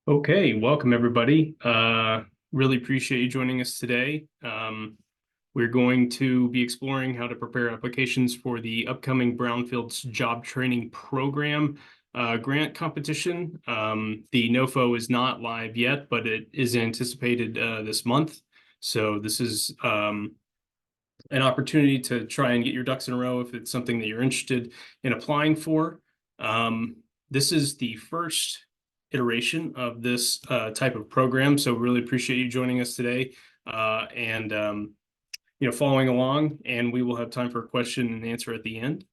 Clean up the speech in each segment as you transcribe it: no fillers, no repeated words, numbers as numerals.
Okay, welcome everybody. Really appreciate you joining us today. We're going to be exploring how to prepare applications for the upcoming Brownfields Job Training Program grant competition. The NOFO is not live yet, but it is anticipated this month. So this is an opportunity to try and get your ducks in a row if it's something that you're interested in applying for. This is the first iteration of this type of program, so really appreciate you joining us today and following along, and we will have time for a question and answer at the end.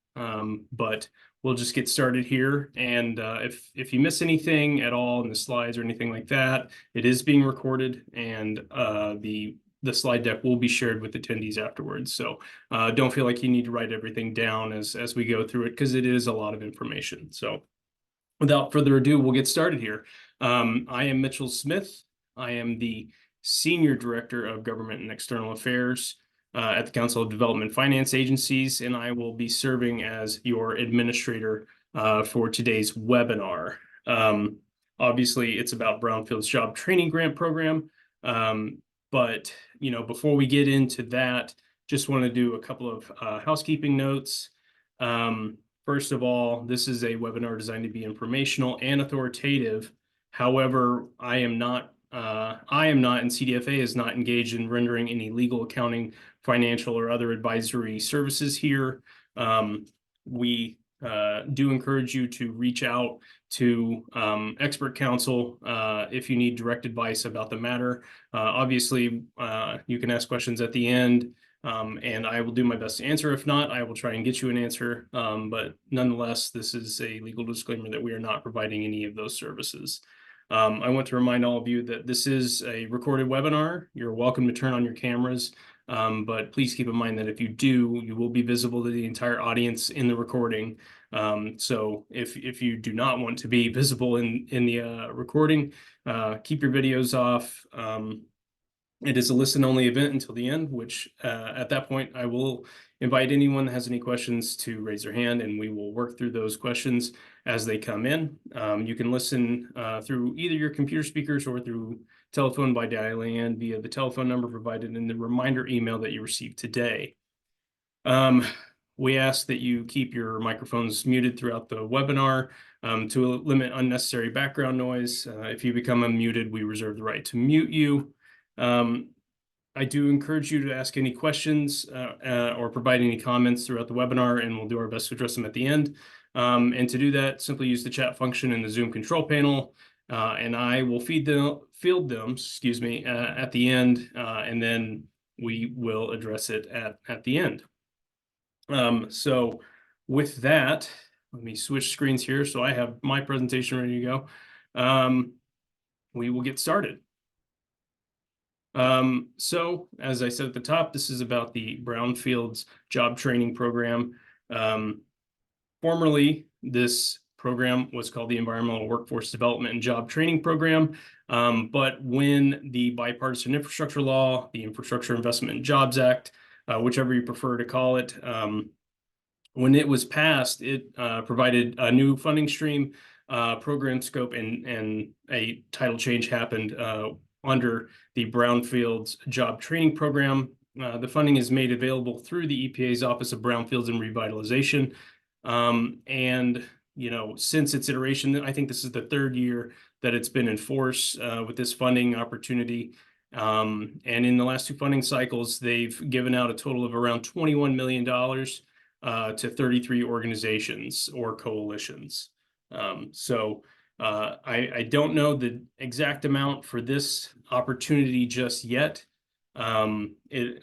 But we'll just get started here, and if you miss anything at all in the slides or anything like that, it is being recorded, and the slide deck will be shared with attendees afterwards. So don't feel like you need to write everything down as we go through it, because it is a lot of information. So without further ado, we'll get started here. I am Mitchell Smith. I am the Senior Director of Government and External Affairs at the Council of Development Finance Agencies, and I will be serving as your administrator for today's webinar. Obviously, it's about Brownfields Job Training Grant Program, but before we get into that, just want to do a couple of housekeeping notes. First of all, this is a webinar designed to be informational and authoritative. However, I am not, and CDFA is not engaged in rendering any legal, accounting, financial, or other advisory services here. We do encourage you to reach out to expert counsel if you need direct advice about the matter. Obviously, you can ask questions at the end, and I will do my best to answer. If not, I will try and get you an answer. But nonetheless, this is a legal disclaimer that we are not providing any of those services. I want to remind all of you that this is a recorded webinar. You're welcome to turn on your cameras, but please keep in mind that if you do, you will be visible to the entire audience in the recording. So if you do not want to be visible in the recording, keep your videos off. It is a listen-only event until the end, which at that point, I will invite anyone that has any questions to raise their hand, and we will work through those questions as they come in. You can listen through either your computer speakers or through telephone by dialing in via the telephone number provided in the reminder email that you received today. We ask that you keep your microphones muted throughout the webinar to limit unnecessary background noise. If you become unmuted, we reserve the right to mute you. I do encourage you to ask any questions or provide any comments throughout the webinar, and we'll do our best to address them at the end. And to do that, simply use the chat function in the Zoom control panel, and I will field them, excuse me, at the end, and then we will address it at the end. So with that, let me switch screens here so I have my presentation ready to go. We will get started. So as I said at the top, this is about the Brownfields Job Training Program. Formerly, this program was called the Environmental Workforce Development and Job Training Program. But when the Bipartisan Infrastructure Law, the Infrastructure Investment and Jobs Act, whichever you prefer to call it, when it was passed, it provided a new funding stream, program scope, and a title change happened under the Brownfields Job Training Program. The funding is made available through the EPA's Office of Brownfields and Revitalization. And since its iteration, I think this is the third year that it's been in force with this funding opportunity. And in the last two funding cycles, they've given out a total of around $21 million to 33 organizations or coalitions. I don't know the exact amount for this opportunity just yet. I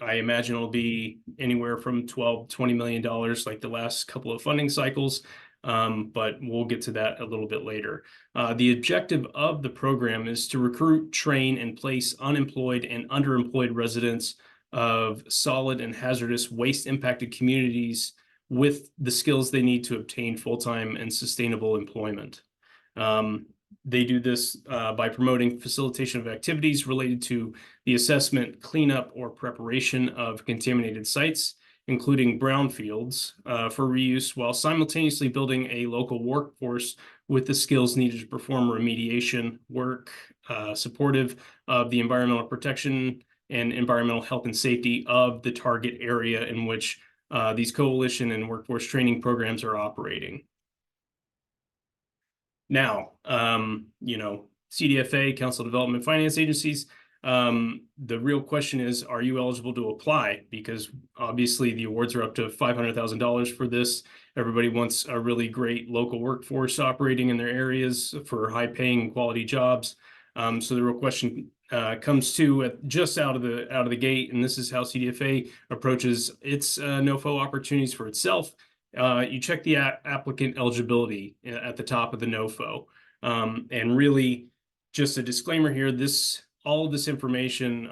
imagine it'll be anywhere from $20 million like the last couple of funding cycles, but we'll get to that a little bit later. The objective of the program is to recruit, train, and place unemployed and underemployed residents of solid and hazardous waste-impacted communities with the skills they need to obtain full-time and sustainable employment. They do this by promoting facilitation of activities related to the assessment, cleanup, or preparation of contaminated sites, including brownfields, for reuse while simultaneously building a local workforce with the skills needed to perform remediation work, supportive of the environmental protection and environmental health and safety of the target area in which these coalition and workforce training programs are operating. Now, CDFA, Council Development Finance Agencies, the real question is, are you eligible to apply? Because obviously the awards are up to $500,000 for this. Everybody wants a really great local workforce operating in their areas for high-paying quality jobs. So the real question comes to just out of the gate, and this is how CDFA approaches its NOFO opportunities for itself. You check the applicant eligibility at the top of the NOFO. And really, just a disclaimer here, all of this information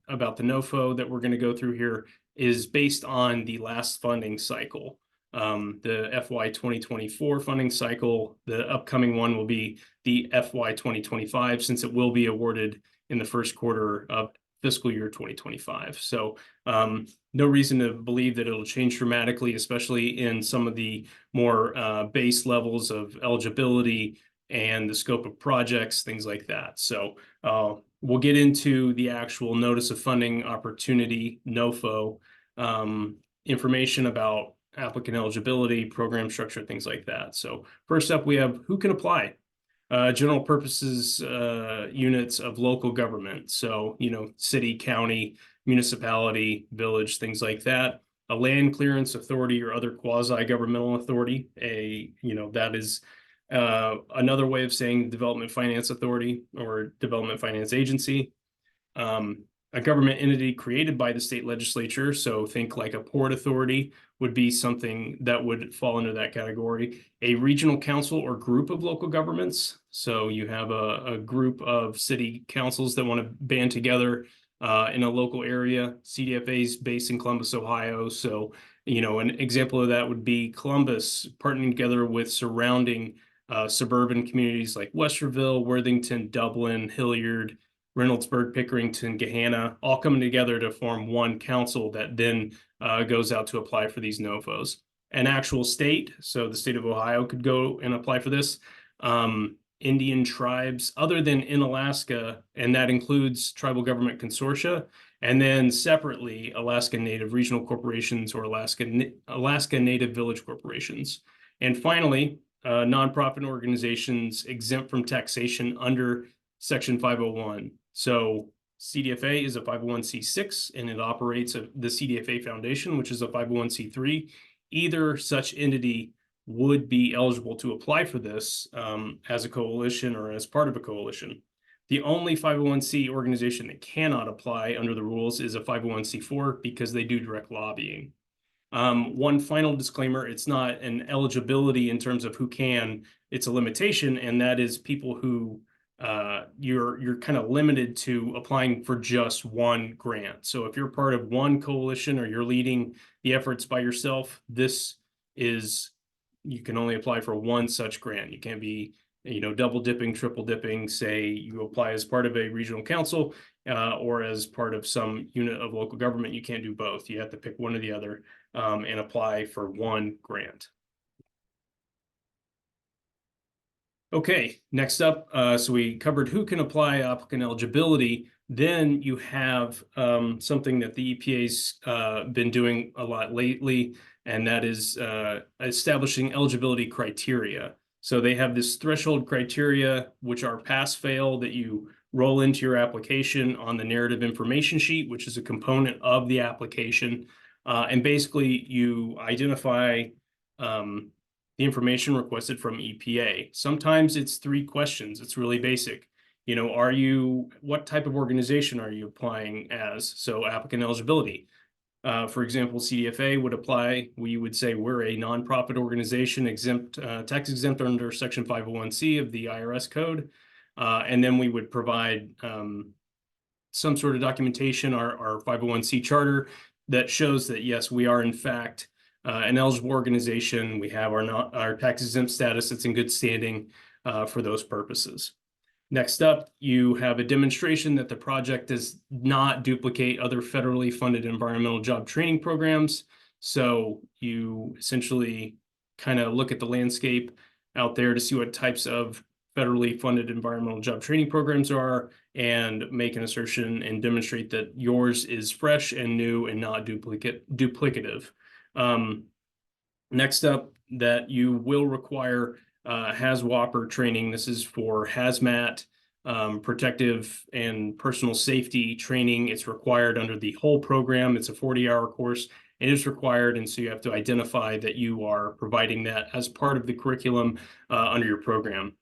about the NOFO that we're going to go through here is based on the last funding cycle. The FY 2024 funding cycle. The upcoming one will be the FY 2025, since it will be awarded in the first quarter of fiscal year 2025. So no reason to believe that it'll change dramatically, especially in some of the more base levels of eligibility and the scope of projects, things like that. So we'll get into the actual notice of funding opportunity, NOFO, information about applicant eligibility, program structure, things like that. So first up, we have who can apply. General purposes units of local government. So, city, county, municipality, village, things like that. A land clearance authority or other quasi-governmental authority. That is another way of saying development finance authority or development finance agency. A government entity created by the state legislature, so think like a port authority would be something that would fall under that category. A regional council or group of local governments, so you have a group of city councils that want to band together in a local area. CDFA is based in Columbus, Ohio, so an example of that would be Columbus partnering together with surrounding suburban communities like Westerville, Worthington, Dublin, Hilliard, Reynoldsburg, Pickerington, Gahanna, all coming together to form one council that then goes out to apply for these NOFOs. An actual state, so the state of Ohio could go and apply for this. Indian tribes, other than in Alaska, and that includes tribal government consortia, and then separately, Alaska Native Regional Corporations or Alaska Native Village Corporations. And finally, nonprofit organizations exempt from taxation under Section 501. So CDFA is a 501c6 and it operates the CDFA Foundation, which is a 501c3. Either such entity would be eligible to apply for this as a coalition or as part of a coalition. The only 501c organization that cannot apply under the rules is a 501c4 because they do direct lobbying. One final disclaimer, it's not an eligibility in terms of who can, it's a limitation, and that is people who you're kind of limited to applying for just one grant. So if you're part of one coalition or you're leading the efforts by yourself, you can only apply for one such grant. You can't be, double dipping, triple dipping, say you apply as part of a regional council or as part of some unit of local government. You can't do both. You have to pick one or the other and apply for one grant. Okay, next up, so we covered who can apply, applicant eligibility. Then you have something that the EPA's been doing a lot lately, and that is establishing eligibility criteria. So they have this threshold criteria, which are pass-fail, that you roll into your application on the narrative information sheet, which is a component of the application. And basically, you identify the information requested from EPA. Sometimes it's 3 questions. It's really basic. What type of organization are you applying as? So applicant eligibility. For example, CDFA would apply. We would say we're a nonprofit organization tax exempt under Section 501c of the IRS code. And then we would provide some sort of documentation, our 501c charter, that shows that, yes, we are in fact an eligible organization. We have our tax exempt status that's in good standing for those purposes. Next up, you have a demonstration that the project does not duplicate other federally funded environmental job training programs. So you essentially kind of look at the landscape out there to see what types of federally funded environmental job training programs are, and make an assertion and demonstrate that yours is fresh and new and not duplicative. Next up, that you will require HAZWOPER training. This is for hazmat, protective and personal safety training. It's required under the whole program. It's a 40-hour course. It is required, and so you have to identify that you are providing that as part of the curriculum under your program.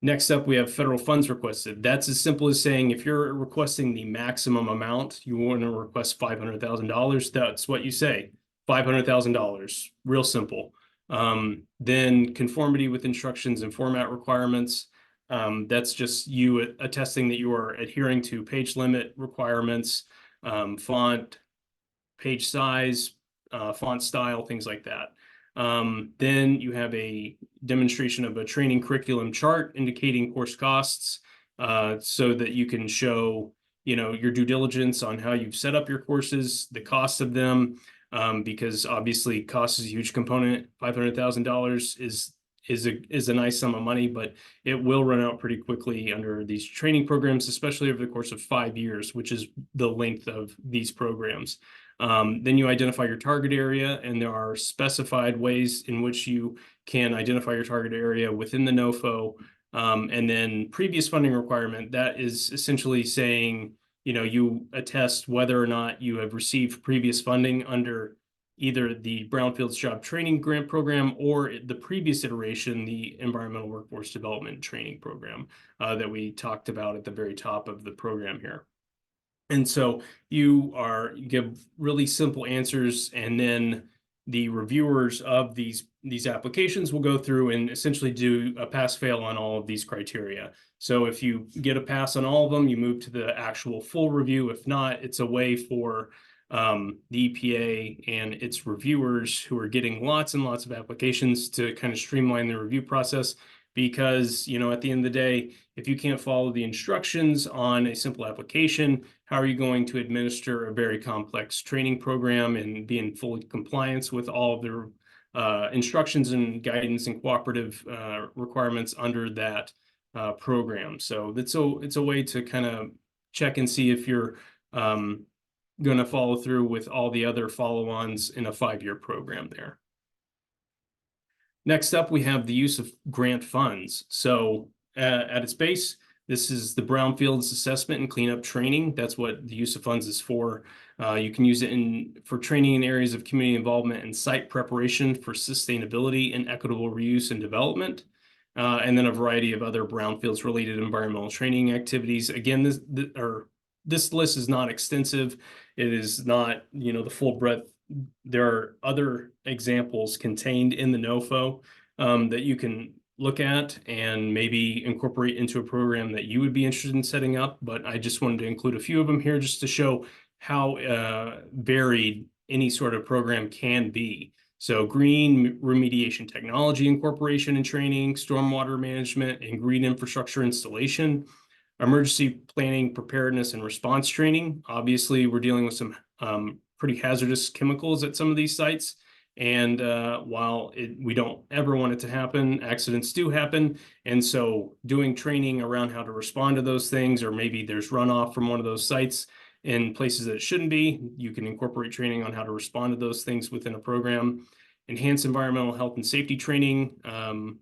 Next up, we have federal funds requested. That's as simple as saying if you're requesting the maximum amount, you want to request $500,000, that's what you say, $500,000, real simple. Then conformity with instructions and format requirements. That's just you attesting that you are adhering to page limit requirements, font, page size, font style, things like that. Then you have a demonstration of a training curriculum chart indicating course costs, so that you can show, your due diligence on how you've set up your courses, the cost of them, because obviously cost is a huge component. $500,000 is a nice sum of money, but it will run out pretty quickly under these training programs, especially over the course of 5 years, which is the length of these programs. Then you identify your target area, and there are specified ways in which you can identify your target area within the NOFO. And then previous funding requirement, that is essentially saying, you attest whether or not you have received previous funding under either the Brownfields Job Training Grant Program or the previous iteration, the Environmental Workforce Development Training Program that we talked about at the very top of the program here. And so you give really simple answers, and then the reviewers of these applications will go through and essentially do a pass-fail on all of these criteria. So if you get a pass on all of them, you move to the actual full review. If not, it's a way for the EPA and its reviewers, who are getting lots and lots of applications, to kind of streamline the review process. Because, at the end of the day, if you can't follow the instructions on a simple application, how are you going to administer a very complex training program and be in full compliance with all of the instructions and guidance and cooperative requirements under that program? So it's a way to kind of check and see if you're going to follow through with all the other follow-ons in a 5-year program there. Next up, we have the use of grant funds. So at its base, this is the Brownfields assessment and cleanup training. That's what the use of funds is for. You can use it for training in areas of community involvement and site preparation for sustainability and equitable reuse and development. And then a variety of other Brownfields related environmental training activities. Again, this list is not extensive. It is not, the full breadth. There are other examples contained in the NOFO that you can look at and maybe incorporate into a program that you would be interested in setting up. But I just wanted to include a few of them here just to show how varied any sort of program can be. So green remediation technology incorporation and training, stormwater management and green infrastructure installation, emergency planning, preparedness and response training. Obviously, we're dealing with some pretty hazardous chemicals at some of these sites. And while we don't ever want it to happen, accidents do happen. And so doing training around how to respond to those things, or maybe there's runoff from one of those sites in places that it shouldn't be, you can incorporate training on how to respond to those things within a program. Enhanced environmental health and safety training.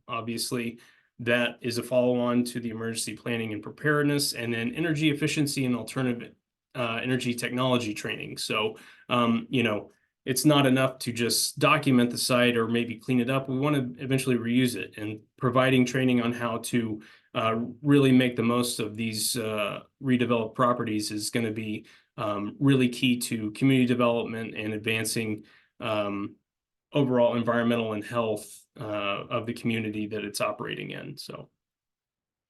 Obviously, that is a follow-on to the emergency planning and preparedness. And then energy efficiency and alternative energy technology training. So, it's not enough to just document the site or maybe clean it up. We want to eventually reuse it, and providing training on how to really make the most of these redeveloped properties is going to be really key to community development and advancing overall environmental and health of the community that it's operating in. So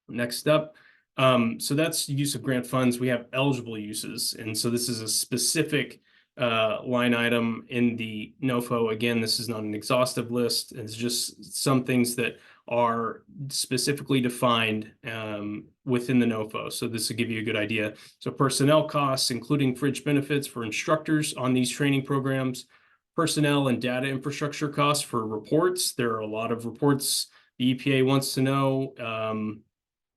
next up, so that's use of grant funds. We have eligible uses. And so this is a specific line item in the NOFO. Again, this is not an exhaustive list. It's just some things that are specifically defined within the NOFO. So this will give you a good idea. So personnel costs, including fringe benefits for instructors on these training programs, personnel and data infrastructure costs for reports. There are a lot of reports the EPA wants to know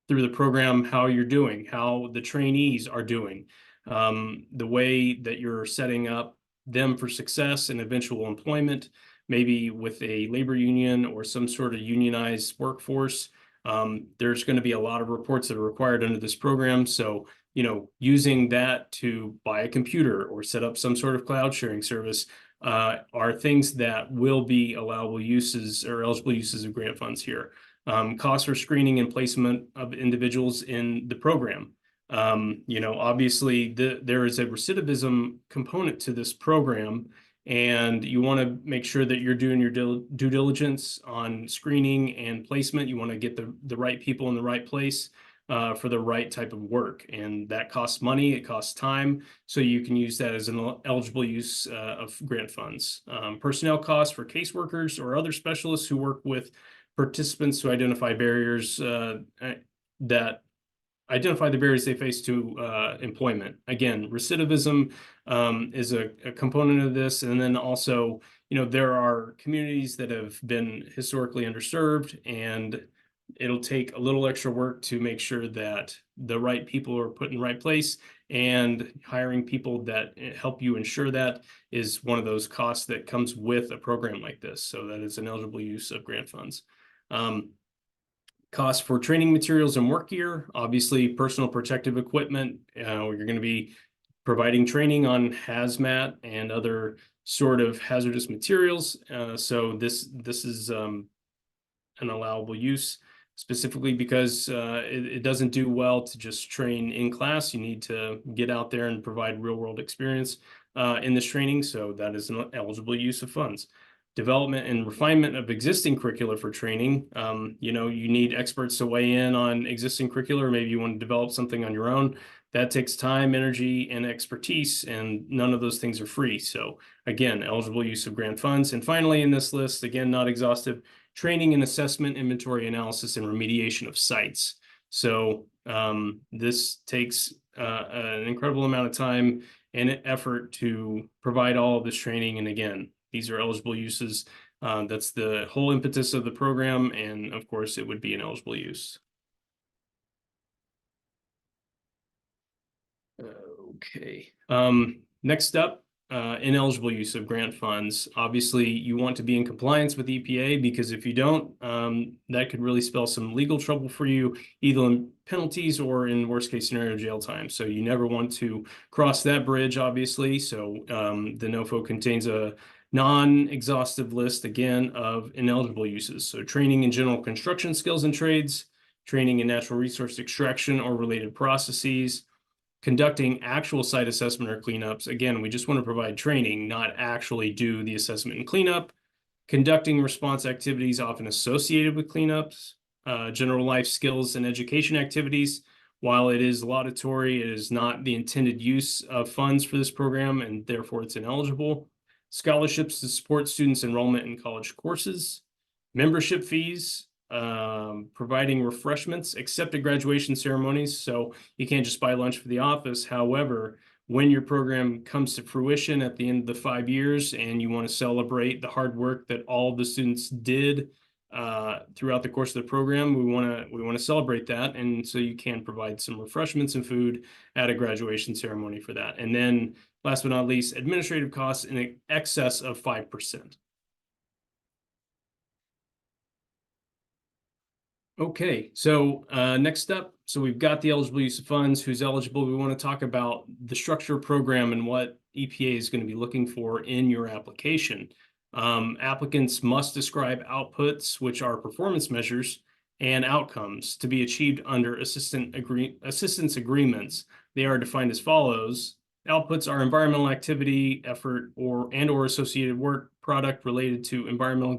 through the program how you're doing, how the trainees are doing, the way that you're setting up them for success and eventual employment, maybe with a labor union or some sort of unionized workforce. There's going to be a lot of reports that are required under this program. So, using that to buy a computer or set up some sort of cloud sharing service are things that will be allowable uses or eligible uses of grant funds here. Costs for screening and placement of individuals in the program. Obviously there is a recidivism component to this program, and you want to make sure that you're doing your due diligence on screening and placement. You want to get the right people in the right place for the right type of work, and that costs money, it costs time, so you can use that as an eligible use of grant funds. Personnel costs for caseworkers or other specialists who work with participants to identify barriers that identify the barriers they face to employment. Again, recidivism is a component of this. And then also, there are communities that have been historically underserved, and it'll take a little extra work to make sure that the right people are put in the right place, and hiring people that help you ensure that is one of those costs that comes with a program like this. So that is an eligible use of grant funds. Costs for training materials and work gear, obviously personal protective equipment. You're going to be providing training on hazmat and other sort of hazardous materials. So this is an allowable use, specifically because it doesn't do well to just train in class. You need to get out there and provide real world experience in this training. So that is an eligible use of funds. Development and refinement of existing curricula for training. You need experts to weigh in on existing curricula, or maybe you want to develop something on your own. That takes time, energy, and expertise, and none of those things are free. So again, eligible use of grant funds. And finally, in this list, again, not exhaustive, training and assessment, inventory analysis, and remediation of sites. So this takes an incredible amount of time and effort to provide all of this training. And again, these are eligible uses. That's the whole impetus of the program, and of course, it would be an eligible use. Okay. Next up, ineligible use of grant funds. Obviously, you want to be in compliance with EPA, because if you don't, that could really spell some legal trouble for you, either in penalties or in worst case scenario, jail time. So you never want to cross that bridge, obviously. So the NOFO contains a non-exhaustive list, again, of ineligible uses. So training in general construction skills and trades, training in natural resource extraction or related processes, conducting actual site assessment or cleanups. Again, we just want to provide training, not actually do the assessment and cleanup. Conducting response activities often associated with cleanups, general life skills and education activities. While it is laudatory, it is not the intended use of funds for this program, and therefore it's ineligible. Scholarships to support students' enrollment in college courses. Membership fees, providing refreshments, except at graduation ceremonies. So you can't just buy lunch for the office. However, when your program comes to fruition at the end of the 5 years and you want to celebrate the hard work that all the students did throughout the course of the program, we want to celebrate that. And so you can provide some refreshments and food at a graduation ceremony for that. And then last but not least, administrative costs in excess of 5%. Okay, so next up, so we've got the eligible use of funds, who's eligible. We want to talk about the structure of program and what EPA is going to be looking for in your application. Applicants must describe outputs, which are performance measures, and outcomes to be achieved under assistance agreements. They are defined as follows. Outputs are environmental activity, effort, or associated work product related to environmental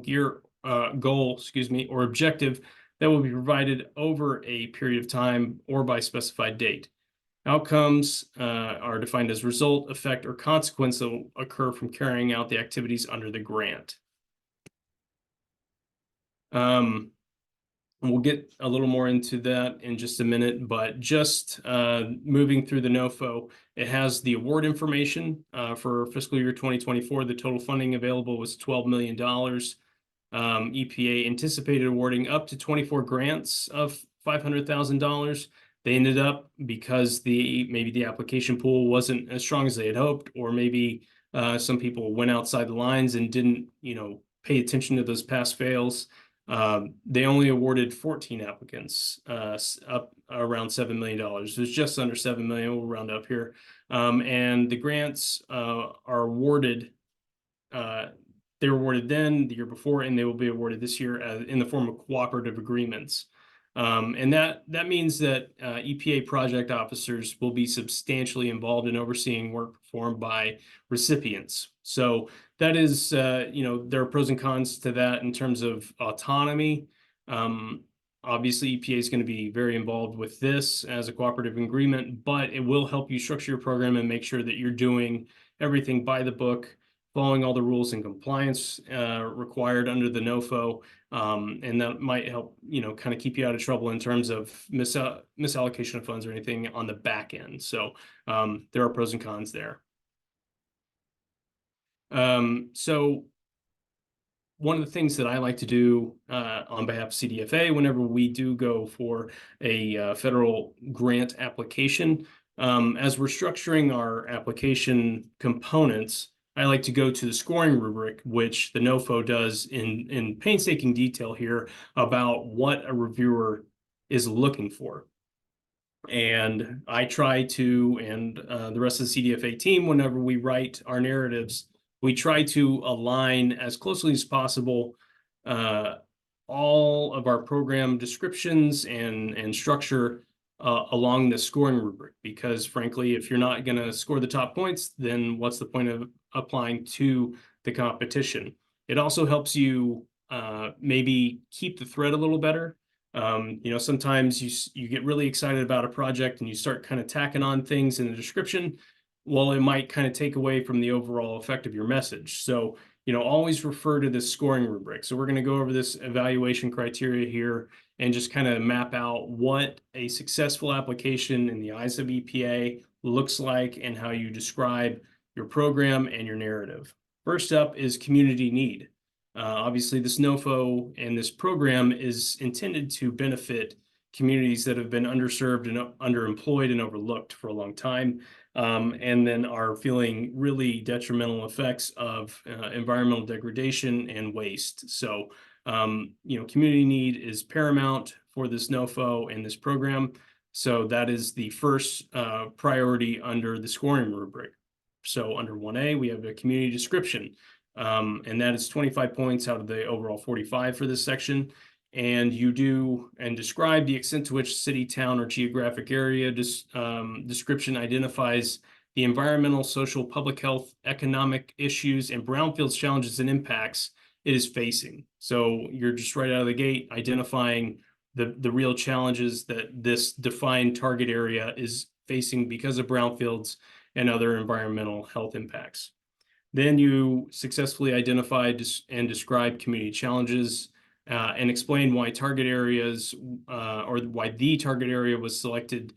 goal, or objective that will be provided over a period of time or by specified date. Outcomes are defined as result, effect, or consequence that will occur from carrying out the activities under the grant. And we'll get a little more into that in just a minute, but just moving through the NOFO, it has the award information for fiscal year 2024. The total funding available was $12 million. EPA anticipated awarding up to 24 grants of $500,000. They ended up, because maybe the application pool wasn't as strong as they had hoped, or maybe some people went outside the lines and didn't, pay attention to those pass fails. They only awarded 14 applicants, up around $7 million. It was just under $7 million. We'll round up here. And the grants are awarded. They were awarded then, the year before, and they will be awarded this year in the form of cooperative agreements. And that means that EPA project officers will be substantially involved in overseeing work performed by recipients. So that is, there are pros and cons to that in terms of autonomy. Obviously, EPA is going to be very involved with this as a cooperative agreement, but it will help you structure your program and make sure that you're doing everything by the book, following all the rules and compliance required under the NOFO. And that might help, kind of keep you out of trouble in terms of misallocation of funds or anything on the back end. So there are pros and cons there. So one of the things that I like to do on behalf of CDFA, whenever we do go for a federal grant application, as we're structuring our application components, I like to go to the scoring rubric, which the NOFO does in painstaking detail here about what a reviewer is looking for. And I try to, and the rest of the CDFA team, whenever we write our narratives, we try to align as closely as possible all of our program descriptions and structure along the scoring rubric, because frankly, if you're not going to score the top points, then what's the point of applying to the competition? It also helps you maybe keep the thread a little better. Sometimes you get really excited about a project and you start kind of tacking on things in the description. Well, it might kind of take away from the overall effect of your message. So, always refer to this scoring rubric. So we're going to go over this evaluation criteria here and just kind of map out what a successful application in the eyes of EPA looks like and how you describe your program and your narrative. First up is community need. Obviously, this NOFO and this program is intended to benefit communities that have been underserved and underemployed and overlooked for a long time, and then are feeling really detrimental effects of environmental degradation and waste. So, community need is paramount for this NOFO and this program. So that is the first priority under the scoring rubric. So under 1A, we have a community description. And that is 25 points out of the overall 45 for this section. And you do and describe the extent to which city, town, or geographic area description identifies the environmental, social, public health, economic issues, and brownfields challenges and impacts it is facing. So you're just right out of the gate identifying the real challenges that this defined target area is facing because of brownfields and other environmental health impacts. Then you successfully identified and described community challenges and explain why target areas or why the target area was selected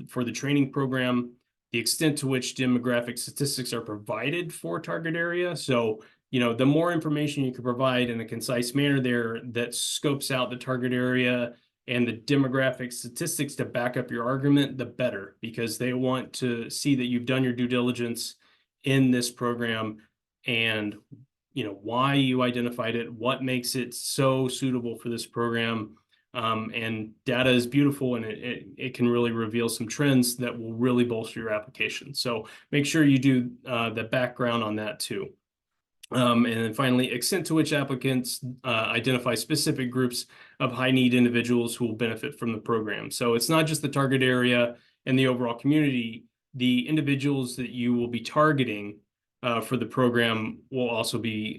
for the training program, the extent to which demographic statistics are provided for target area. So, the more information you can provide in a concise manner there that scopes out the target area and the demographic statistics to back up your argument, the better, because they want to see that you've done your due diligence in this program and why you identified it, what makes it so suitable for this program. And data is beautiful, and it can really reveal some trends that will really bolster your application. So make sure you do the background on that too. And then finally, extent to which applicants identify specific groups of high need individuals who will benefit from the program. So it's not just the target area and the overall community. The individuals that you will be targeting for the program will also be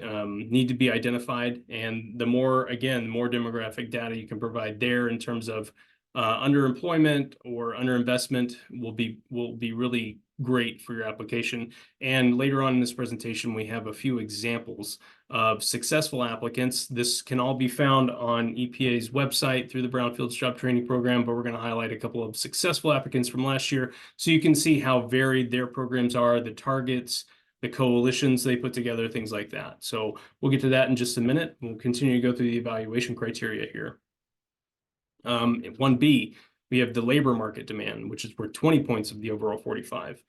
need to be identified. And the more demographic data you can provide there in terms of underemployment or underinvestment will be really great for your application. And later on in this presentation, we have a few examples of successful applicants. This can all be found on EPA's website through the Brownfields Job Training Program, but we're going to highlight a couple of successful applicants from last year so you can see how varied their programs are, the targets, the coalitions they put together, things like that. So we'll get to that in just a minute. We'll continue to go through the evaluation criteria here. 1B, we have the labor market demand, which is worth 20 points of the overall 45.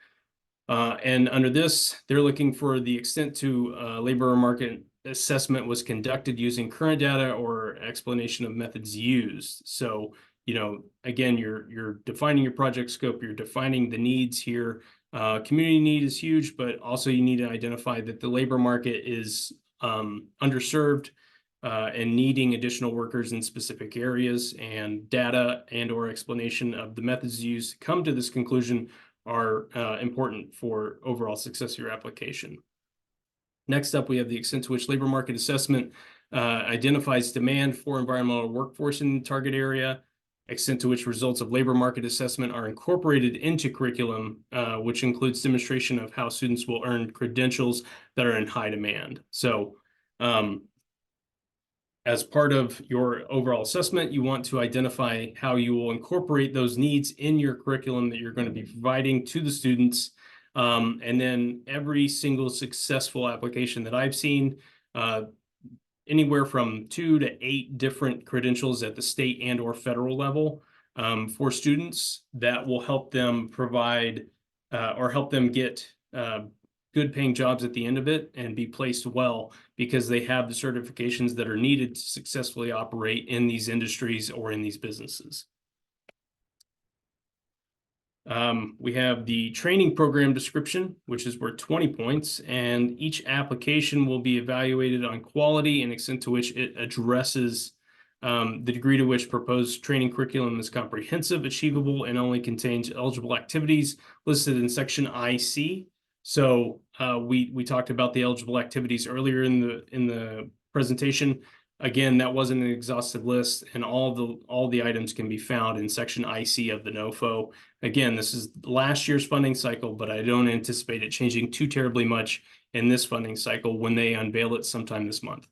And under this, they're looking for the extent to labor market assessment was conducted using current data or explanation of methods used. So, again, you're defining your project scope, you're defining the needs here. Community need is huge, but also you need to identify that the labor market is underserved and needing additional workers in specific areas, and data and or explanation of the methods used to come to this conclusion are important for overall success of your application. Next up, we have the extent to which labor market assessment identifies demand for environmental workforce in the target area, extent to which results of labor market assessment are incorporated into curriculum, which includes demonstration of how students will earn credentials that are in high demand. So, as part of your overall assessment, you want to identify how you will incorporate those needs in your curriculum that you're going to be providing to the students. And then every single successful application that I've seen, anywhere from 2 to 8 different credentials at the state and or federal level for students that will help them provide or help them get good paying jobs at the end of it and be placed well because they have the certifications that are needed to successfully operate in these industries or in these businesses. We have the training program description, which is worth 20 points, and each application will be evaluated on quality and extent to which it addresses the degree to which proposed training curriculum is comprehensive, achievable, and only contains eligible activities listed in section IC. So we talked about the eligible activities earlier in the presentation. Again, that wasn't an exhaustive list, and all the items can be found in section IC of the NOFO. Again, this is last year's funding cycle, but I don't anticipate it changing too terribly much in this funding cycle when they unveil it sometime this month.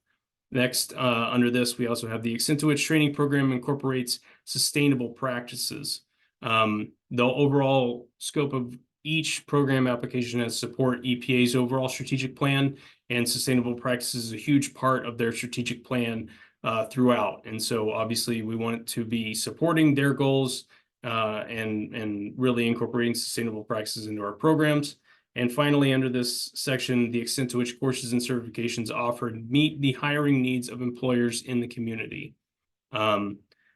Next, under this, we also have the extent to which training program incorporates sustainable practices. The overall scope of each program application has support EPA's overall strategic plan, and sustainable practices is a huge part of their strategic plan throughout. And so obviously we want to be supporting their goals and really incorporating sustainable practices into our programs. And finally, under this section, the extent to which courses and certifications offered meet the hiring needs of employers in the community.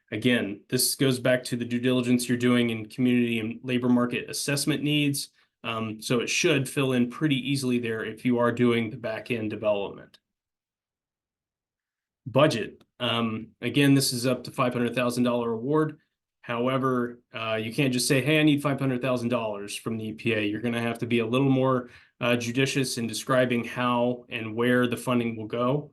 Again, this goes back to the due diligence you're doing in community and labor market assessment needs. So it should fill in pretty easily there if you are doing the back-end development. Budget. Again, this is up to $500,000 award. However, you can't just say, hey, I need $500,000 from the EPA. You're going to have to be a little more judicious in describing how and where the funding will go.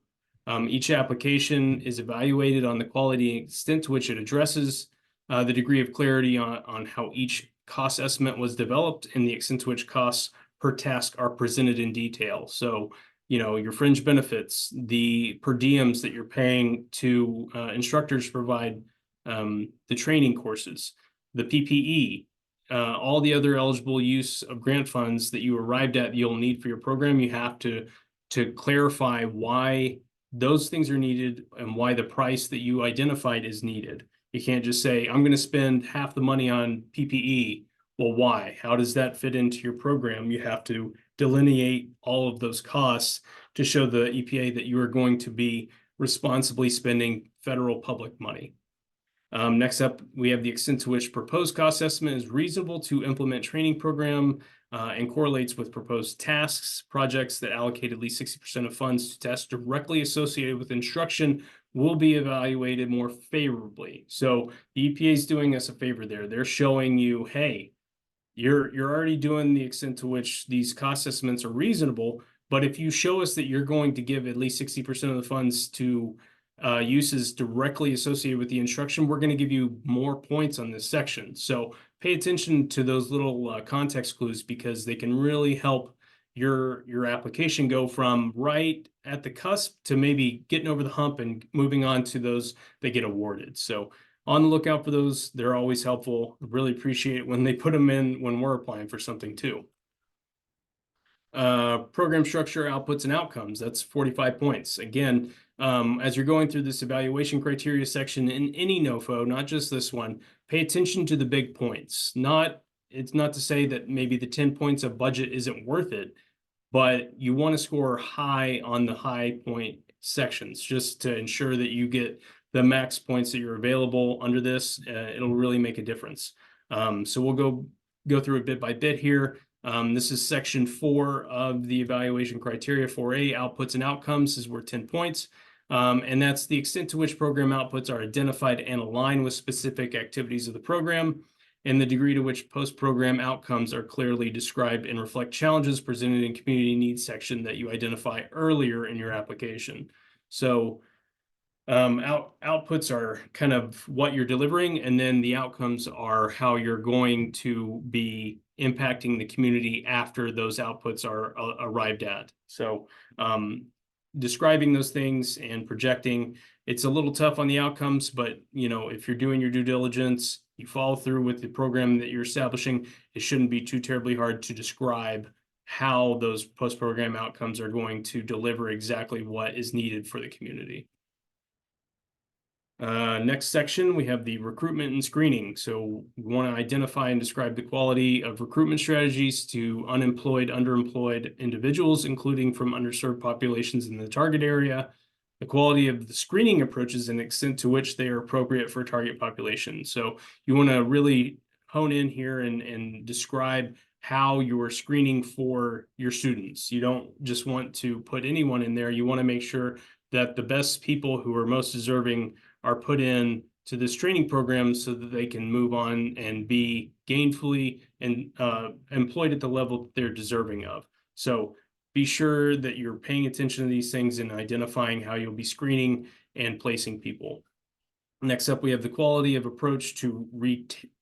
Each application is evaluated on the quality and extent to which it addresses the degree of clarity on how each cost estimate was developed and the extent to which costs per task are presented in detail. So, your fringe benefits, the per diems that you're paying to instructors to provide the training courses, the PPE, all the other eligible use of grant funds that you arrived at you'll need for your program. You have to clarify why those things are needed and why the price that you identified is needed. You can't just say, I'm going to spend half the money on PPE. Well, why? How does that fit into your program? You have to delineate all of those costs to show the EPA that you are going to be responsibly spending federal public money. Next up, we have the extent to which proposed cost estimate is reasonable to implement training program and correlates with proposed tasks. Projects that allocate at least 60% of funds to tasks directly associated with instruction will be evaluated more favorably. So the EPA is doing us a favor there. They're showing you, hey, you're already doing the extent to which these cost estimates are reasonable, but if you show us that you're going to give at least 60% of the funds to uses directly associated with the instruction, we're going to give you more points on this section. So pay attention to those little context clues, because they can really help your application go from right at the cusp to maybe getting over the hump and moving on to those that get awarded. So on the lookout for those. They're always helpful. Really appreciate it when they put them in when we're applying for something too. Program structure, outputs, and outcomes. That's 45 points. Again, as you're going through this evaluation criteria section in any NOFO, not just this one, pay attention to the big points. It's not to say that maybe the 10 points of budget isn't worth it, but you want to score high on the high point sections just to ensure that you get the max points that you're available under this. It'll really make a difference. So we'll go through it bit by bit here. This is section 4 of the evaluation criteria. 4A, outputs and outcomes, is worth 10 points. And that's the extent to which program outputs are identified and aligned with specific activities of the program, and the degree to which post-program outcomes are clearly described and reflect challenges presented in community needs section that you identify earlier in your application. So outputs are kind of what you're delivering, and then the outcomes are how you're going to be impacting the community after those outputs are arrived at. So describing those things and projecting, it's a little tough on the outcomes, but if you're doing your due diligence, you follow through with the program that you're establishing, it shouldn't be too terribly hard to describe how those post-program outcomes are going to deliver exactly what is needed for the community. Next section, we have the recruitment and screening. So we want to identify and describe the quality of recruitment strategies to unemployed, underemployed individuals, including from underserved populations in the target area, the quality of the screening approaches and extent to which they are appropriate for target population. So you want to really hone in here and describe how you're screening for your students. You don't just want to put anyone in there. You want to make sure that the best people who are most deserving are put in to this training program so that they can move on and be gainfully and employed at the level that they're deserving of. So be sure that you're paying attention to these things and identifying how you'll be screening and placing people. Next up, we have the quality of approach to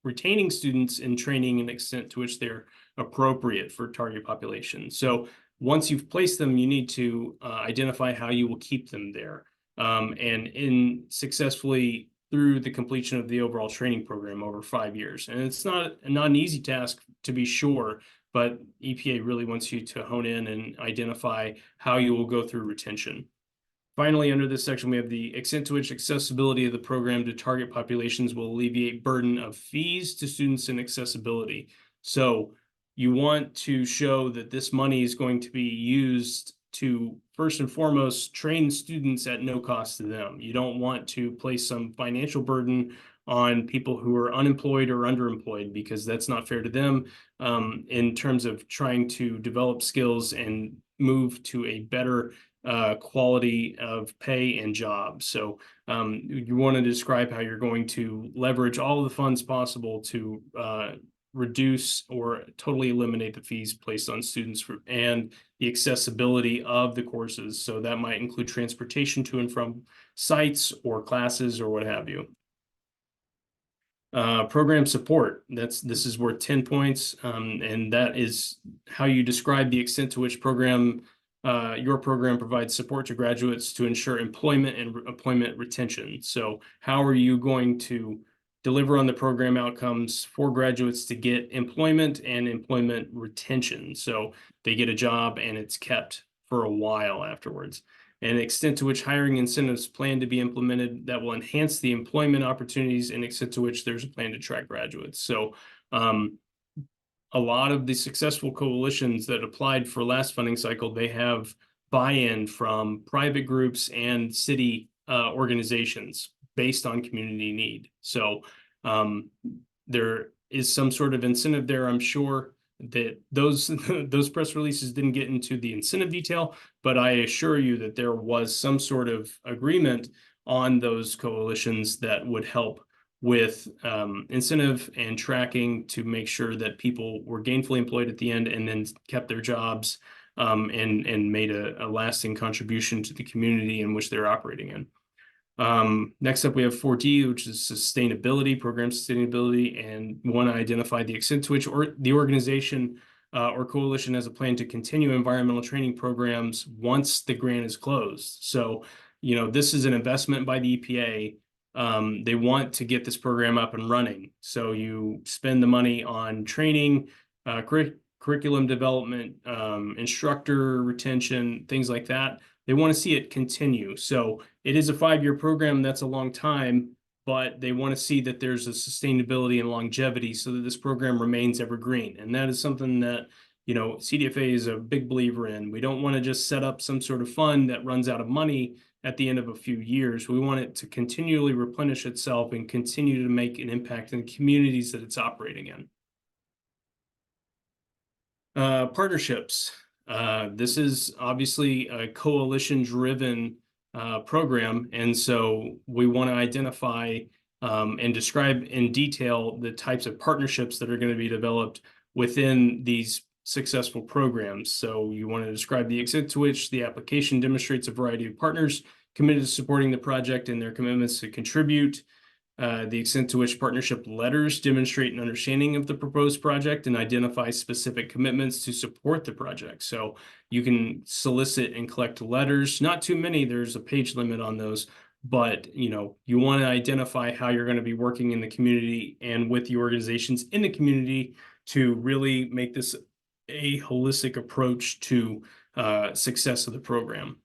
retaining students in training and extent to which they're appropriate for target population. So once you've placed them, you need to identify how you will keep them there. And in successfully through the completion of the overall training program over 5 years. And it's not an easy task, to be sure, but EPA really wants you to hone in and identify how you will go through retention. Finally, under this section, we have the extent to which accessibility of the program to target populations will alleviate burden of fees to students and accessibility. So you want to show that this money is going to be used to, first and foremost, train students at no cost to them. You don't want to place some financial burden on people who are unemployed or underemployed, because that's not fair to them in terms of trying to develop skills and move to a better quality of pay and jobs. So you want to describe how you're going to leverage all of the funds possible to reduce or totally eliminate the fees placed on students and the accessibility of the courses. So that might include transportation to and from sites or classes or what have you. Program support, this is worth 10 points, and that is how you describe the extent to which your program provides support to graduates to ensure employment and employment retention. So how are you going to deliver on the program outcomes for graduates to get employment and employment retention? So they get a job and it's kept for a while afterwards. And the extent to which hiring incentives plan to be implemented that will enhance the employment opportunities, and extent to which there's a plan to track graduates. So a lot of the successful coalitions that applied for last funding cycle, they have buy-in from private groups and city organizations based on community need. So there is some sort of incentive there, I'm sure, that those press releases didn't get into the incentive detail, but I assure you that there was some sort of agreement on those coalitions that would help with incentive and tracking to make sure that people were gainfully employed at the end and then kept their jobs and made a lasting contribution to the community in which they're operating in. Next up, we have 4D, which is sustainability, program sustainability, and we want to identify the extent to which the organization or coalition has a plan to continue environmental training programs once the grant is closed. So, this is an investment by the EPA. They want to get this program up and running. So you spend the money on training, curriculum development, instructor retention, things like that. They want to see it continue. So it is a 5-year program. That's a long time, but they want to see that there's a sustainability and longevity so that this program remains evergreen. And that is something that, CDFA is a big believer in. We don't want to just set up some sort of fund that runs out of money at the end of a few years. We want it to continually replenish itself and continue to make an impact in the communities that it's operating in. Partnerships. This is obviously a coalition-driven program, and so we want to identify and describe in detail the types of partnerships that are going to be developed within these successful programs. So you want to describe the extent to which the application demonstrates a variety of partners committed to supporting the project and their commitments to contribute, the extent to which partnership letters demonstrate an understanding of the proposed project and identify specific commitments to support the project. So you can solicit and collect letters, not too many, there's a page limit on those, but you want to identify how you're going to be working in the community and with the organizations in the community to really make this a holistic approach to success of the program.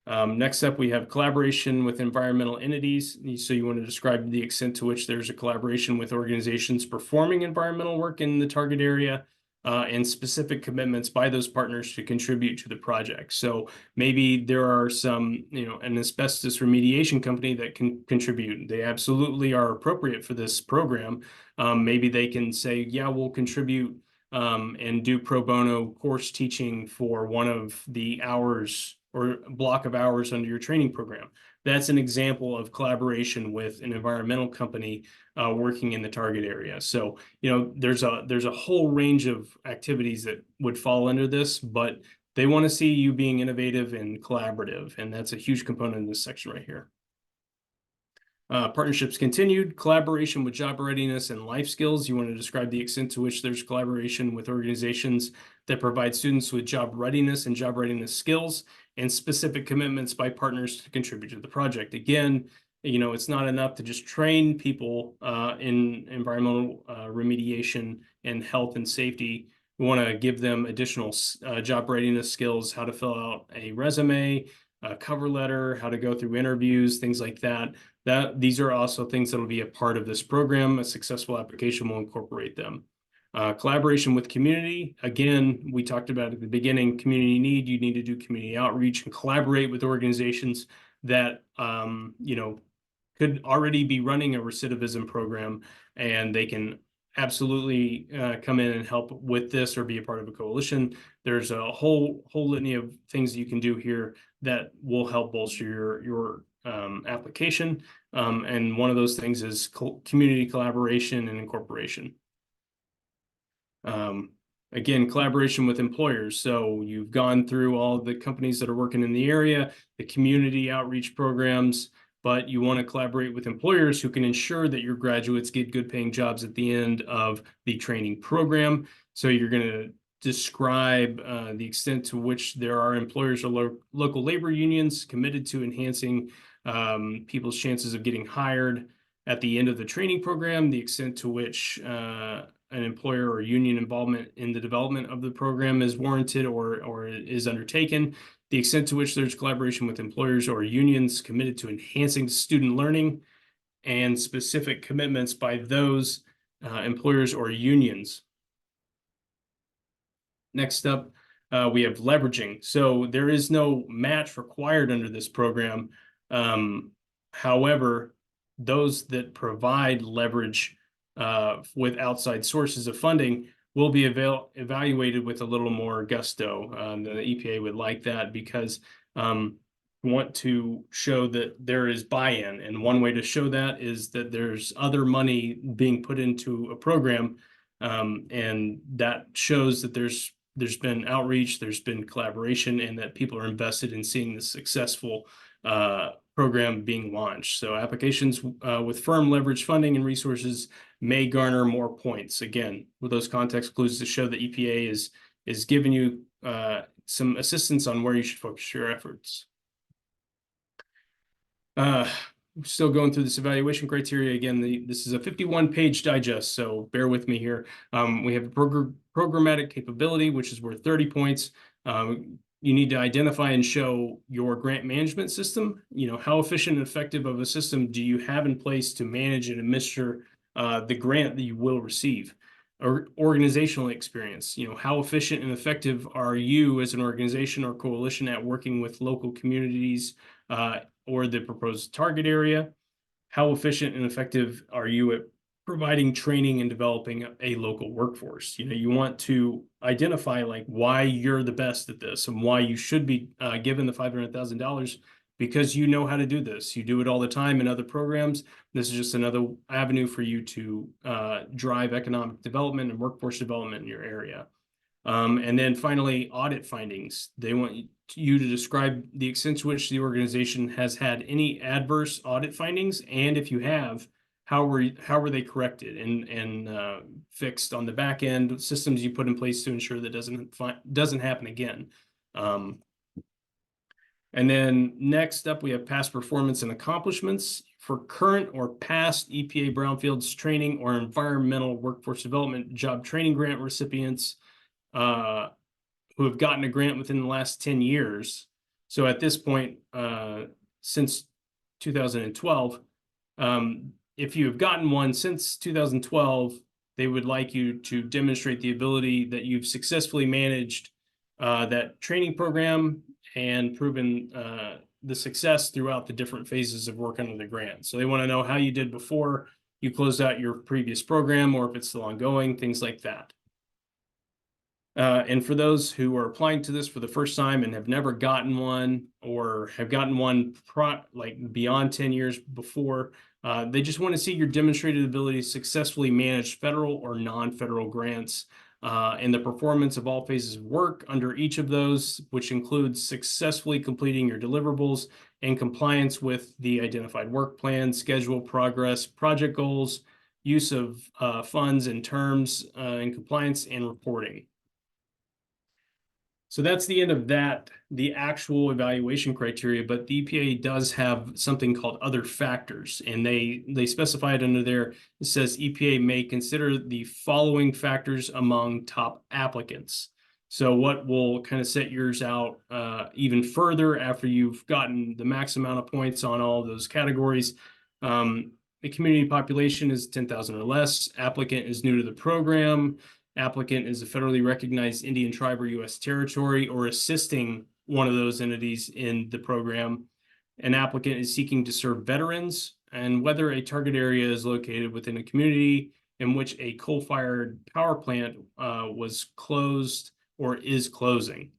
Next up, we have collaboration with environmental entities. So you want to describe the extent to which there's a collaboration with organizations performing environmental work in the target area and specific commitments by those partners to contribute to the project. So maybe there are some, an asbestos remediation company that can contribute. They absolutely are appropriate for this program. Maybe they can say, yeah, we'll contribute and do pro bono course teaching for one of the hours or block of hours under your training program. That's an example of collaboration with an environmental company working in the target area. So, there's a whole range of activities that would fall under this, but they want to see you being innovative and collaborative, and that's a huge component in this section right here. Partnerships continued, collaboration with job readiness and life skills. You want to describe the extent to which there's collaboration with organizations that provide students with job readiness and job readiness skills and specific commitments by partners to contribute to the project. Again, it's not enough to just train people in environmental remediation and health and safety. We want to give them additional job readiness skills, how to fill out a resume, a cover letter, how to go through interviews, things like that. These are also things that will be a part of this program. A successful application will incorporate them. Collaboration with community. Again, we talked about at the beginning, community need. You need to do community outreach and collaborate with organizations that, could already be running a recidivism program, and they can absolutely come in and help with this or be a part of a coalition. There's a whole litany of things you can do here that will help bolster your application. And one of those things is community collaboration and incorporation. Again, collaboration with employers. So you've gone through all the companies that are working in the area, the community outreach programs, but you want to collaborate with employers who can ensure that your graduates get good paying jobs at the end of the training program. So you're going to describe the extent to which there are employers or local labor unions committed to enhancing people's chances of getting hired at the end of the training program, the extent to which an employer or union involvement in the development of the program is warranted or is undertaken, the extent to which there's collaboration with employers or unions committed to enhancing student learning, and specific commitments by those employers or unions. Next up, we have leveraging. So there is no match required under this program. However, those that provide leverage with outside sources of funding will be evaluated with a little more gusto. The EPA would like that because we want to show that there is buy-in. And one way to show that is that there's other money being put into a program, and that shows that there's been outreach, there's been collaboration, and that people are invested in seeing the successful program being launched. So applications with firm leverage funding and resources may garner more points. Again, with those context clues to show that EPA is giving you some assistance on where you should focus your efforts. Still going through this evaluation criteria. Again, this is a 51-page digest, so bear with me here. We have programmatic capability, which is worth 30 points. You need to identify and show your grant management system. How efficient and effective of a system do you have in place to manage and administer the grant that you will receive? Or organizational experience. How efficient and effective are you as an organization or coalition at working with local communities or the proposed target area? How efficient and effective are you at providing training and developing a local workforce? You want to identify why you're the best at this and why you should be given the $500,000 because you know how to do this. You do it all the time in other programs. This is just another avenue for you to drive economic development and workforce development in your area. And then finally, audit findings. They want you to describe the extent to which the organization has had any adverse audit findings, and if you have, how were they corrected and fixed on the back end, systems you put in place to ensure that doesn't happen again. And then next up, we have past performance and accomplishments for current or past EPA Brownfields training or environmental workforce development job training grant recipients who have gotten a grant within the last 10 years. So at this point, since 2012, if you have gotten one since 2012, they would like you to demonstrate the ability that you've successfully managed that training program and proven the success throughout the different phases of work under the grant. So they want to know how you did before you closed out your previous program, or if it's still ongoing, things like that. And for those who are applying to this for the first time and have never gotten one or have gotten one beyond 10 years before, they just want to see your demonstrated ability to successfully manage federal or non-federal grants and the performance of all phases of work under each of those, which includes successfully completing your deliverables and compliance with the identified work plan, schedule, progress, project goals, use of funds and terms and compliance and reporting. So that's the end of the actual evaluation criteria, but the EPA does have something called other factors, and they specify it under there. It says EPA may consider the following factors among top applicants. So what will kind of set yours out even further after you've gotten the max amount of points on all of those categories. The community population is 10,000 or less. Applicant is new to the program. Applicant is a federally recognized Indian tribe or U.S. territory or assisting one of those entities in the program. An applicant is seeking to serve veterans, and whether a target area is located within a community in which a coal-fired power plant was closed or is closing.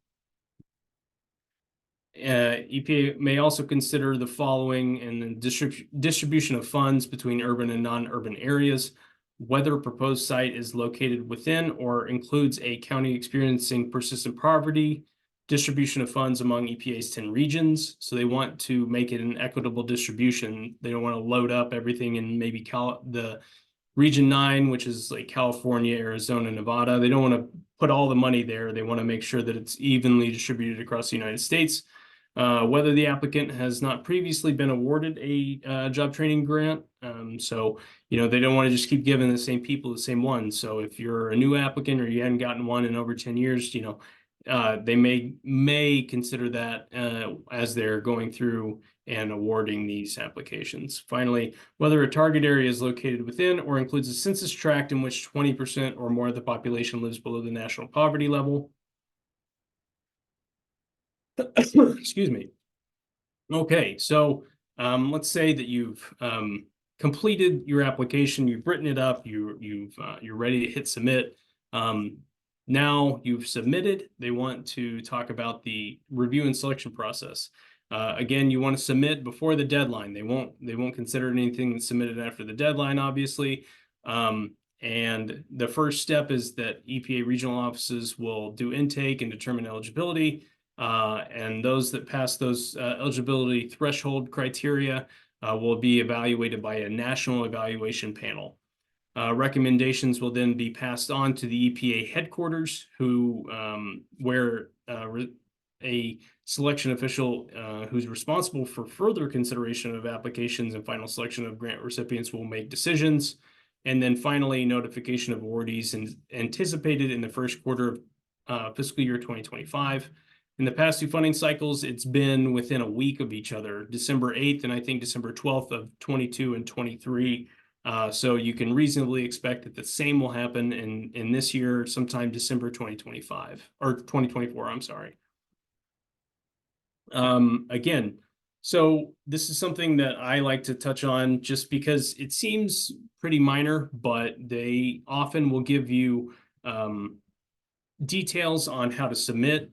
EPA may also consider the following in the distribution of funds between urban and non-urban areas, whether a proposed site is located within or includes a county experiencing persistent poverty, distribution of funds among EPA's 10 regions. So they want to make it an equitable distribution. They don't want to load up everything in maybe the Region 9, which is like California, Arizona, Nevada. They don't want to put all the money there. They want to make sure that it's evenly distributed across the United States. Whether the applicant has not previously been awarded a job training grant. So, they don't want to just keep giving the same people the same one. So if you're a new applicant or you hadn't gotten one in over 10 years, they may consider that as they're going through and awarding these applications. Finally, whether a target area is located within or includes a census tract in which 20% or more of the population lives below the national poverty level. Excuse me. Okay, so let's say that you've completed your application, you've written it up, you're ready to hit submit. Now you've submitted. They want to talk about the review and selection process. Again, you want to submit before the deadline. They won't consider anything that's submitted after the deadline, obviously. And the first step is that EPA regional offices will do intake and determine eligibility. and those that pass those eligibility threshold criteria will be evaluated by a national evaluation panel. Recommendations will then be passed on to the EPA headquarters, where a selection official who's responsible for further consideration of applications and final selection of grant recipients will make decisions. And then finally, notification of awardees anticipated in the first quarter of fiscal year 2025. In the past two funding cycles, it's been within a week of each other, December 8th and I think December 12th of 22 and 23. So you can reasonably expect that the same will happen in this year, sometime December 2025 or 2024, I'm sorry. Again, so this is something that I like to touch on just because it seems pretty minor, but they often will give you details on how to submit,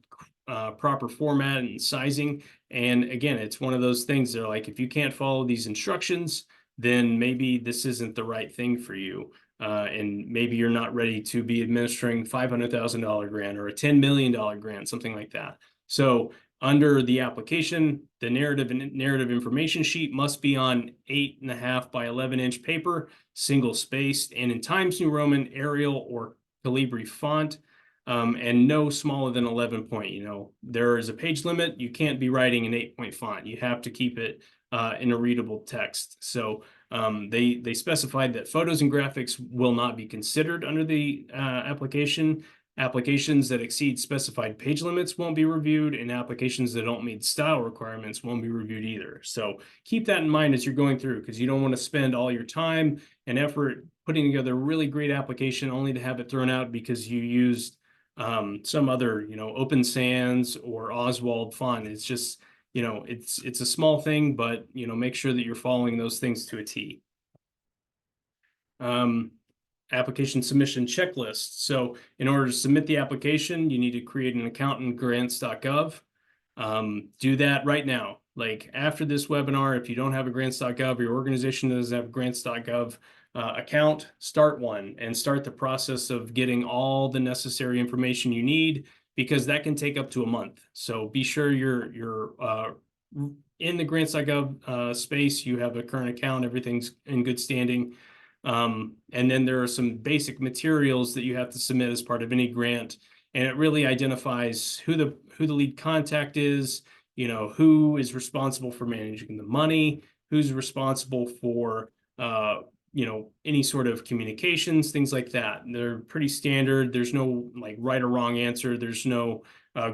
proper format and sizing. And again, it's one of those things that are like, if you can't follow these instructions, then maybe this isn't the right thing for you. And maybe you're not ready to be administering $500,000 grant or a $10 million grant, something like that. So under the application, the narrative information sheet must be on 8.5 by 11-inch paper, single spaced, and in Times New Roman, Arial, or Calibri font. And no smaller than 11 point. There is a page limit. You can't be writing an 8-point font. You have to keep it in a readable text. So they specified that photos and graphics will not be considered under the application. Applications that exceed specified page limits won't be reviewed, and applications that don't meet style requirements won't be reviewed either. So keep that in mind as you're going through, because you don't want to spend all your time and effort putting together a really great application only to have it thrown out because you used some other, Open Sans or Oswald font. It's just, it's a small thing, but, make sure that you're following those things to a T. Application submission checklist. So in order to submit the application, you need to create an account in grants.gov. Do that right now. Like after this webinar, if you don't have a grants.gov, your organization doesn't have a grants.gov account, start one and start the process of getting all the necessary information you need, because that can take up to a month. So be sure you're in the grants.gov space, you have a current account, everything's in good standing. And then there are some basic materials that you have to submit as part of any grant, and it really identifies who the lead contact is, who is responsible for managing the money, who's responsible for any sort of communications, things like that. They're pretty standard. There's no like right or wrong answer. There's no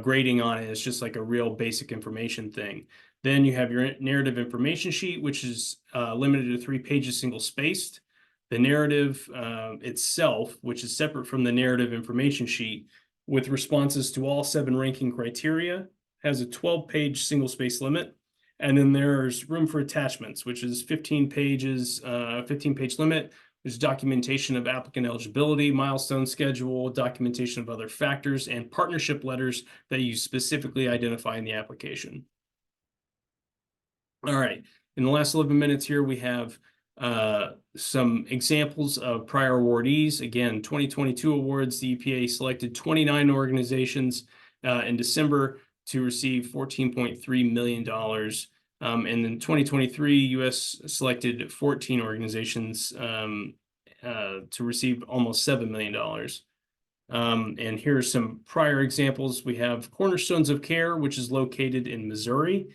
grading on it. It's just like a real basic information thing. Then you have your narrative information sheet, which is limited to 3 pages, single spaced. The narrative itself, which is separate from the narrative information sheet, with responses to all 7 ranking criteria, has a 12-page single-space limit. And then there's room for attachments, which is 15 pages, 15-page limit. There's documentation of applicant eligibility, milestone schedule, documentation of other factors, and partnership letters that you specifically identify in the application. All right, in the last 11 minutes here, we have some examples of prior awardees. Again, 2022 awards, the EPA selected 29 organizations in December to receive $14.3 million. And in 2023, U.S. selected 14 organizations to receive almost $7 million. And here are some prior examples. We have Cornerstones of Care, which is located in Missouri,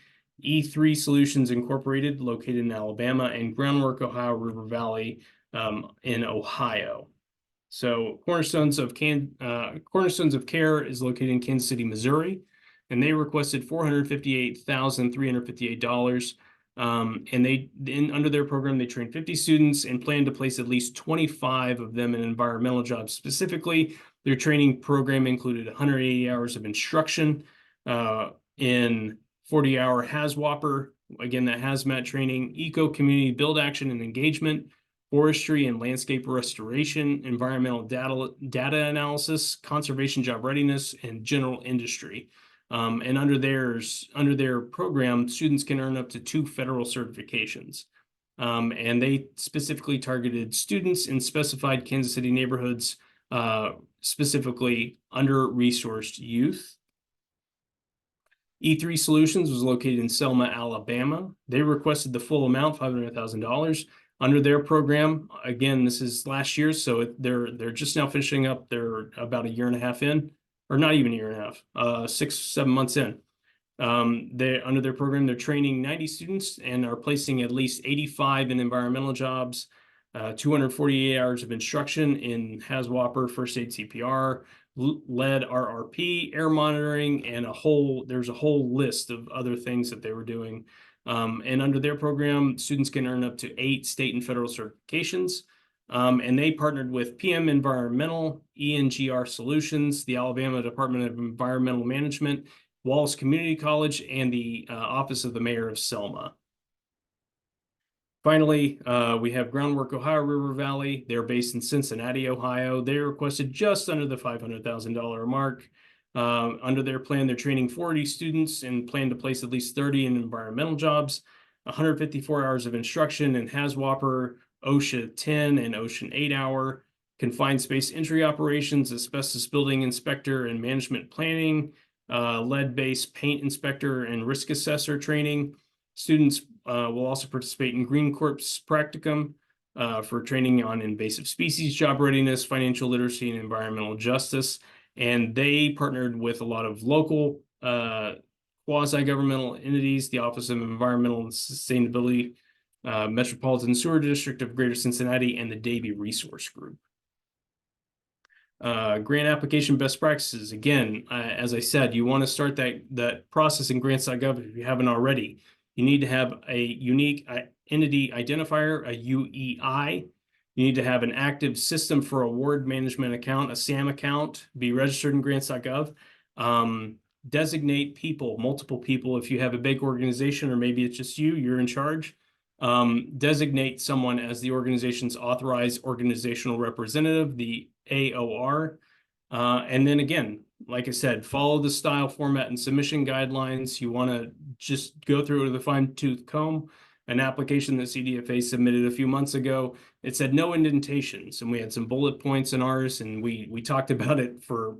E3 Solutions Incorporated, located in Alabama, and Groundwork Ohio River Valley in Ohio. So Cornerstones of Care is located in Kansas City, Missouri, and they requested $458,358. And under their program, they trained 50 students and plan to place at least 25 of them in environmental jobs. Specifically, their training program included 180 hours of instruction in 40-hour HAZWOPER, again, that hazmat training, eco community build action and engagement, forestry and landscape restoration, environmental data analysis, conservation job readiness, and general industry. And under their program, students can earn up to 2 federal certifications. And they specifically targeted students in specified Kansas City neighborhoods, specifically under-resourced youth. E3 Solutions was located in Selma, Alabama. They requested the full amount, $500,000. Under their program, again, this is last year, so they're just now finishing up. They're about a year and a half in, or not even a year and a half, 6, 7 months in. They under their program, they're training 90 students and are placing at least 85 in environmental jobs, 248 hours of instruction in HAZWOPER, first aid CPR, lead RRP, air monitoring, and there's a whole list of other things that they were doing. And under their program, students can earn up to 8 state and federal certifications. And they partnered with PM Environmental, ENGR Solutions, the Alabama Department of Environmental Management, Wallace Community College, and the Office of the Mayor of Selma. Finally, we have Groundwork Ohio River Valley. They're based in Cincinnati, Ohio. They requested just under the $500,000 mark. Under their plan, they're training 40 students and plan to place at least 30 in environmental jobs, 154 hours of instruction in HAZWOPER, OSHA 10 and OSHA 8-hour, confined space entry operations, asbestos building inspector and management planning, lead-based paint inspector and risk assessor training. Students will also participate in Green Corps practicum for training on invasive species, job readiness, financial literacy, and environmental justice. And they partnered with a lot of local quasi-governmental entities, the Office of Environmental and Sustainability, Metropolitan Sewer District of Greater Cincinnati, and the Davie Resource Group. Grant application best practices. Again, as I said, you want to start that process in grants.gov if you haven't already. You need to have a unique entity identifier, a UEI. You need to have an active system for award management account, a SAM account, be registered in grants.gov. Designate people, multiple people. If you have a big organization or maybe it's just you're in charge. Designate someone as the organization's authorized organizational representative, the AOR. And then again, like I said, follow the style, format, and submission guidelines. You want to just go through it with a fine-tooth comb. An application that CDFA submitted a few months ago, it said no indentations, and we had some bullet points in ours, and we talked about it for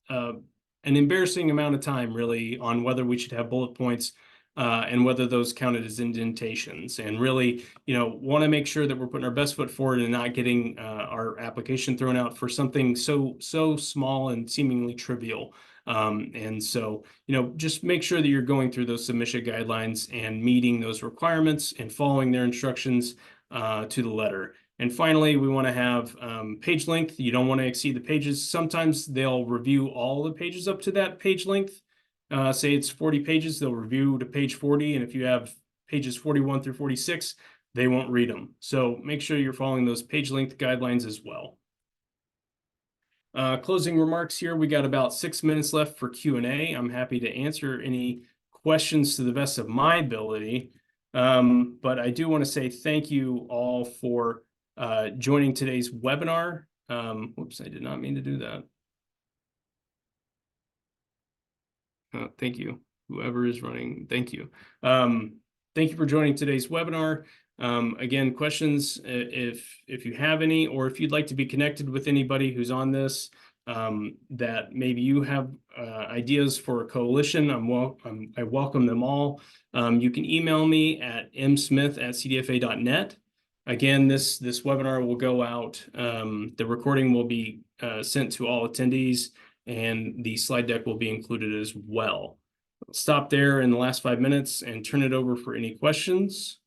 an embarrassing amount of time, really, on whether we should have bullet points and whether those counted as indentations. And really, want to make sure that we're putting our best foot forward and not getting our application thrown out for something so small and seemingly trivial. And so, just make sure that you're going through those submission guidelines and meeting those requirements and following their instructions to the letter. And finally, we want to have page length. You don't want to exceed the pages. Sometimes they'll review all the pages up to that page length. Say it's 40 pages, they'll review to page 40. And if you have pages 41 through 46, they won't read them. So make sure you're following those page length guidelines as well. Closing remarks here. We got about 6 minutes left for Q&A. I'm happy to answer any questions to the best of my ability. But I do want to say thank you all for joining today's webinar. Whoops, I did not mean to do that. Thank you, whoever is running. Thank you. Thank you for joining today's webinar. Again, questions, if you have any, or if you'd like to be connected with anybody who's on this, that maybe you have ideas for a coalition, I welcome them all. You can email me at msmith@cdfa.net. Again, this webinar will go out. The recording will be sent to all attendees, and the slide deck will be included as well. I'll stop there in the last 5 minutes and turn it over for any questions.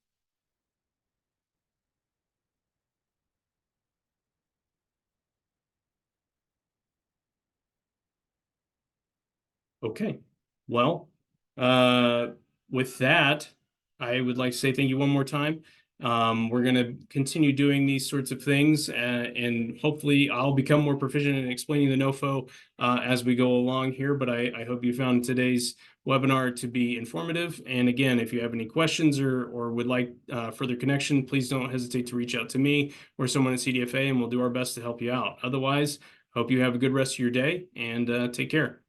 Okay, well, with that, I would like to say thank you one more time. We're going to continue doing these sorts of things, and hopefully I'll become more proficient in explaining the NOFO as we go along here, but I hope you found today's webinar to be informative. And again, if you have any questions or would like further connection, please don't hesitate to reach out to me or someone at CDFA, and we'll do our best to help you out. Otherwise, hope you have a good rest of your day, and take care.